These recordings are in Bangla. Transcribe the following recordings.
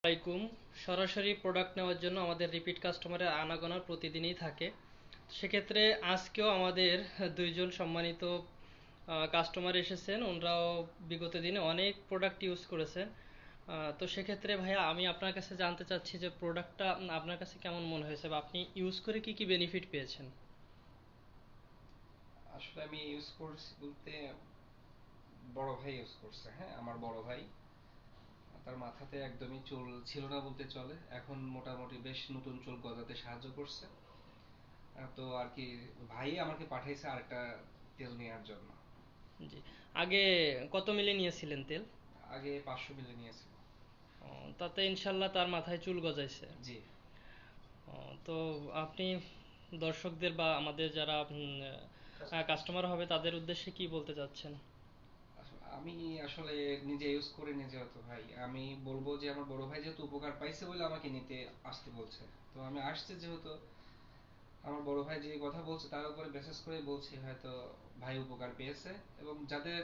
আসসালামাইকুম। সরাসরি প্রোডাক্ট নেওয়ার জন্য আমাদের রিপিট কাস্টমারের আনাগোনা প্রতিদিনই থাকে। সেক্ষেত্রে আজকেও আমাদের দুইজন সম্মানিত কাস্টমার এসেছেন। ওনারাও বিগত দিনে অনেক প্রোডাক্ট ইউজ করেছেন। তো সেক্ষেত্রে ভাইয়া আমি আপনার কাছে জানতে চাচ্ছি যে প্রোডাক্টটা আপনার কাছে কেমন মনে হয়েছে বা আপনি ইউজ করে কি কি বেনিফিট পেয়েছেন? আসলে আমি ইউজ করছি বলতে বড় ভাই ইউজ করছে। হ্যাঁ, আমার বড় ভাই, তার মাথাতে একদমই চুল ছিল না বলতে চলে, এখন মোটামুটি বেশ নতুন চুল গজাতে সাহায্য করছে। তো আর কি, ভাই আমাকে পাঠাইছে আরেকটা তেল নেওয়ার জন্য। জি। আগে কত মিলি নিয়েছিলেন তেল? আগে 500 মিলি নিয়েছিল। তাতে ইনশাল্লাহ তার মাথায় চুল গজাইছে। জি। তো আপনি দর্শকদের বা আমাদের যারা কাস্টমার হবে তাদের উদ্দেশ্যে কি বলতে চাচ্ছেন? আমি আসলে নিজে ইউজ করে নিজে, হয়তো ভাই আমি বলবো যে আমার বড় ভাই যেহেতু উপকার পাইছে বলে আমাকে নিতে আসতে বলছে, তো আমি আসছে যেহেতু, আমার বড় ভাই যে কথা বলছে তার উপরে বিশেষ করে বলছি, হয়তো ভাই উপকার পেয়েছে। এবং যাদের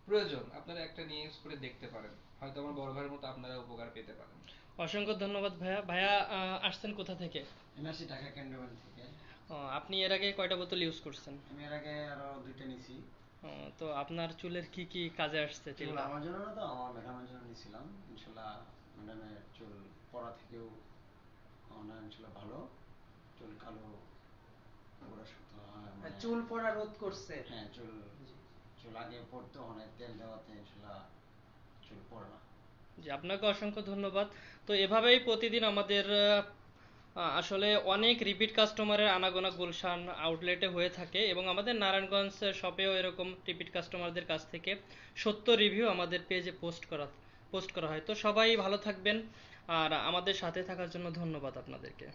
প্রয়োজন আপনারা একটা নিয়ে ইউজ করে দেখতে পারেন, হয়তো আমার বড় ভাইয়ের মতো আপনারা উপকার পেতে পারেন। অসংখ্য ধন্যবাদ ভাইয়া। ভাইয়া আসছেন কোথা থেকে? আমি আসছি ঢাকা ক্যান্টনমেন্ট থেকে। আপনি এর আগে কয়টা বোতল ইউজ করছেন? আমি এর আগে আরো দুইটা নিছি। তো আপনার চুলের কি কি কাজে আসছে চুল তেলটা? আমার জন্য না, তো আমার ম্যাডামের জন্য নিছিলাম। ইনশাল্লাহ ম্যাডামের চুল পড়া থেকেও আমার ইনশাল্লাহ ভালো। চুল কালো গোড়া শক্ত হয় মানে, চুল পড়া রোধ করছে। হ্যাঁ চুল, চুল আগে পড়তো, অনেক তেল দেওয়াতে ইনশাল্লাহ চুল পড়ে না। জি, আপনাকে অসংখ্য ধন্যবাদ। তো এভাবেই প্রতিদিন আমাদের আসলে অনেক রিপিট কাস্টমারের আনাগোনা গুলশান আউটলেটে হয়ে থাকে এবং আমাদের নারায়ণগঞ্জ শপেও এরকম রিপিট কাস্টমারদের কাছ থেকে সত্য রিভিউ আমাদের পেজে পোস্ট করা হয়। তো সবাই ভালো থাকবেন আর আমাদের সাথে থাকার জন্য ধন্যবাদ আপনাদেরকে।